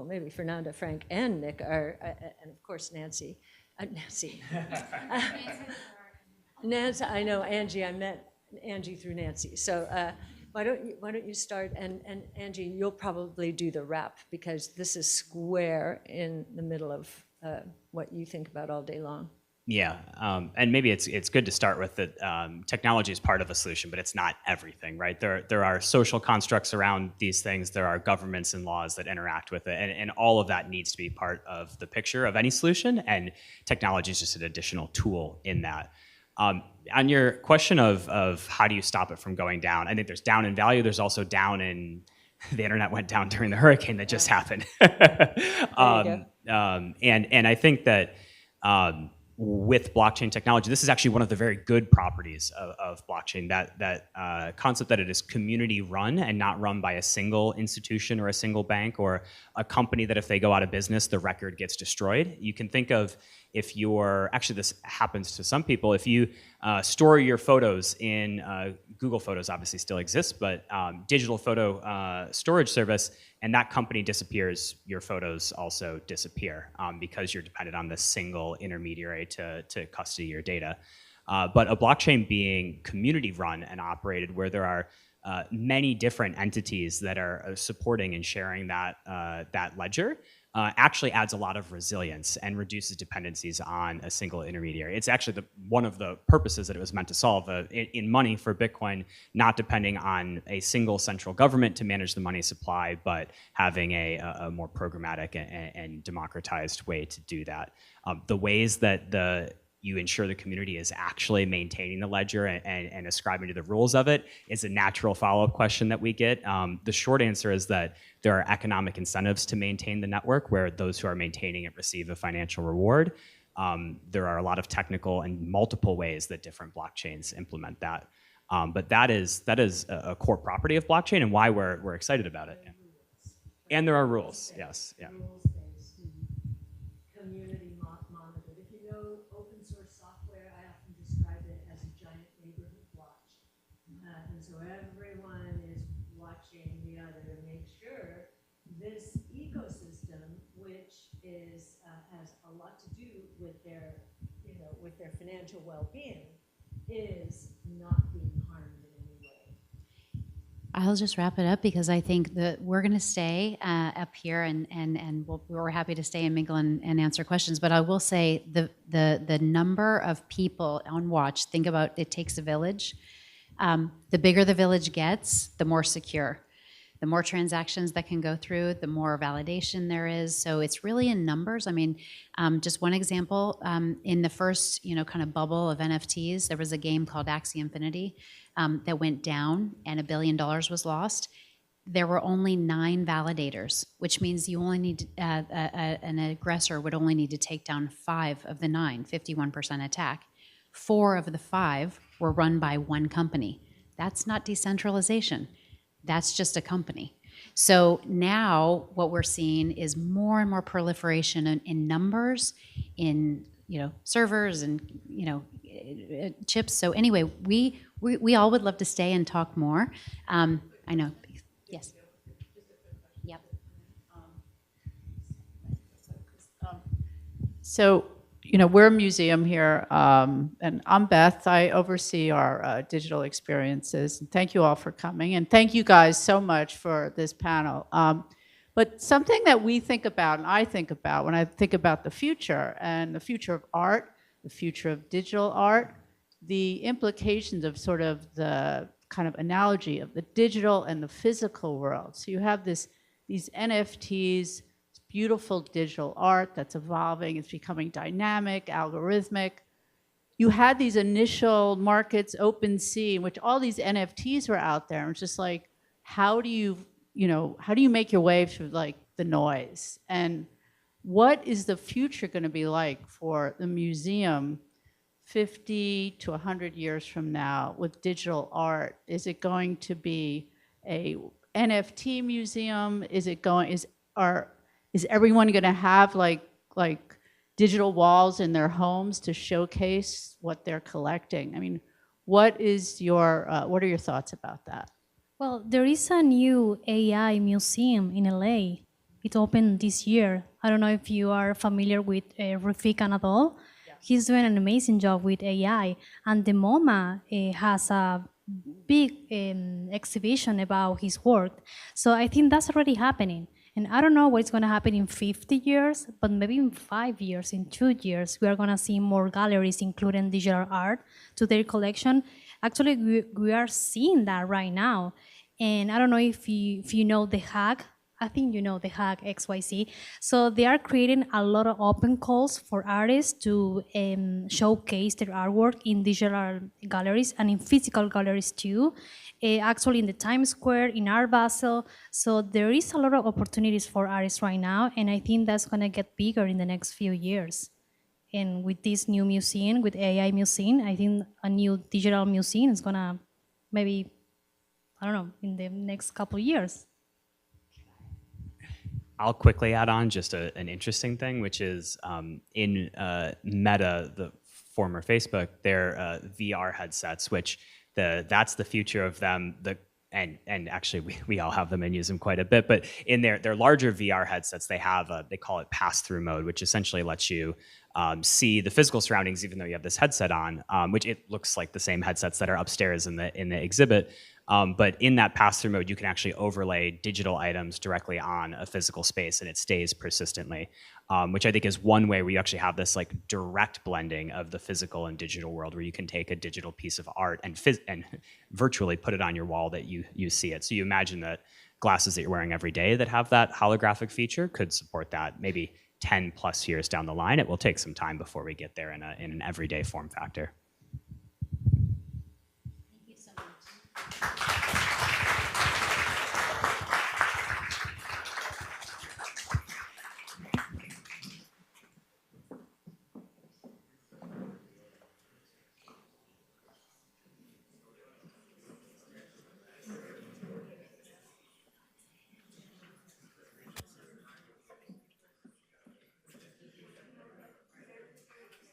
maybe Fernanda, Frank, and Nick are, and of course Nancy. Nancy, I know Angie. I met Angie through Nancy. So why don't you start? And Angie, you'll probably do the wrap because this is square in the middle of what you think about all day long. Yeah, and maybe it's good to start with that technology is part of a solution, but it's not everything, right? There are social constructs around these things. There are governments and laws that interact with it, and all of that needs to be part of the picture of any solution, and technology is just an additional tool in that. On your question of how do you stop it from going down, I think there's down in value. There's also down in the internet went down during the hurricane that just happened. And I think that with blockchain technology, this is actually one of the very good properties of blockchain, that concept that it is community run and not run by a single institution or a single bank or a company that if they go out of business, the record gets destroyed. You can think of if you're, actually this happens to some people, if you store your photos in Google Photos obviously still exists, but digital photo storage service, and that company disappears, your photos also disappear because you're dependent on this single intermediary to custody your data. But a blockchain being community run and operated where there are many different entities that are supporting and sharing that ledger, actually adds a lot of resilience and reduces dependencies on a single intermediary. It's actually one of the purposes that it was meant to solve in money for Bitcoin, not depending on a single central government to manage the money supply, but having a more programmatic and democratized way to do that. The ways that you ensure the community is actually maintaining the ledger and ascribing to the rules of it is a natural follow-up question that we get. The short answer is that there are economic incentives to maintain the network where those who are maintaining it receive a financial reward. There are a lot of technical and multiple ways that different blockchains implement that. But that is a core property of blockchain and why we're excited about it. And there are rules, yes. Yeah. Community monitored. If you know open source software, I often describe it as a giant neighborhood watch. And so everyone is watching the other to make sure this ecosystem, which is has a lot to do with their, with their financial well-being, is not being harmed in any way. I'll just wrap it up because I think that we're going to stay up here and we're happy to stay and mingle and answer questions. But I will say the number of people on watch, think about it takes a village. The bigger the village gets, the more secure. The more transactions that can go through, the more validation there is. So it's really in numbers. I mean, just one example, in the first, kind of bubble of NFTs, there was a game called Axie Infinity that went down and $1 billion was lost. There were only 9 validators, which means you only need, an aggressor would only need to take down 5 of the 9, 51% attack. 4 of the 5 were run by one company. That's not decentralization. That's just a company. So now what we're seeing is more and more proliferation in numbers, in servers and chips. So anyway, we all would love to stay and talk more. I know. Yes. Yep. So, we're a museum here, and I'm Beth. I oversee our digital experiences. And thank you all for coming, and thank you guys so much for this panel. But something that we think about, and I think about when I think about the future, and the future of art, the future of digital art, the implications of sort of the kind of analogy of the digital and the physical world. So you have these NFTs, beautiful digital art that's evolving, it's becoming dynamic, algorithmic. You had these initial markets, OpenSea, in which all these NFTs were out there, and it's just like, how do you make your way through like the noise? And what is the future going to be like for the museum 50 to 100 years from now with digital art? Is it going to be a NFT museum? Is everyone going to have like digital walls in their homes to showcase what they're collecting? I mean, what are your thoughts about that? Well, there is a new AI museum in LA. It opened this year. I don't know if you are familiar with Rafik Anadol. Yeah. He's doing an amazing job with AI. And the MoMA has a big exhibition about his work. So I think that's already happening. And I don't know what's going to happen in 50 years, but maybe in 5 years, in 2 years, we are going to see more galleries including digital art to their collection. Actually, we are seeing that right now. And I don't know if you know the Hack. I think you know the Hack XYZ. So they are creating a lot of open calls for artists to showcase their artwork in digital galleries and in physical galleries too. Actually in the Times Square, in Art Basel. So there is a lot of opportunities for artists right now, and I think that's gonna get bigger in the next few years. And with this new museum, with AI museum, I think a new digital museum is gonna maybe, I don't know, in the next couple of years. I'll quickly add on just an interesting thing, which is in Meta, the former Facebook, their VR headsets, which that's the future of them. And actually, we all have them and use them quite a bit. But in their larger VR headsets, they call it pass-through mode, which essentially lets you see the physical surroundings, even though you have this headset on, which it looks like the same headsets that are upstairs in the exhibit. But in that pass-through mode, you can actually overlay digital items directly on a physical space, and it stays persistently, which I think is one way where you actually have this like direct blending of the physical and digital world, where you can take a digital piece of art and virtually put it on your wall that you see it. So you imagine that glasses that you're wearing every day that have that holographic feature could support that maybe 10 plus years down the line. It will take some time before we get there in an everyday form factor.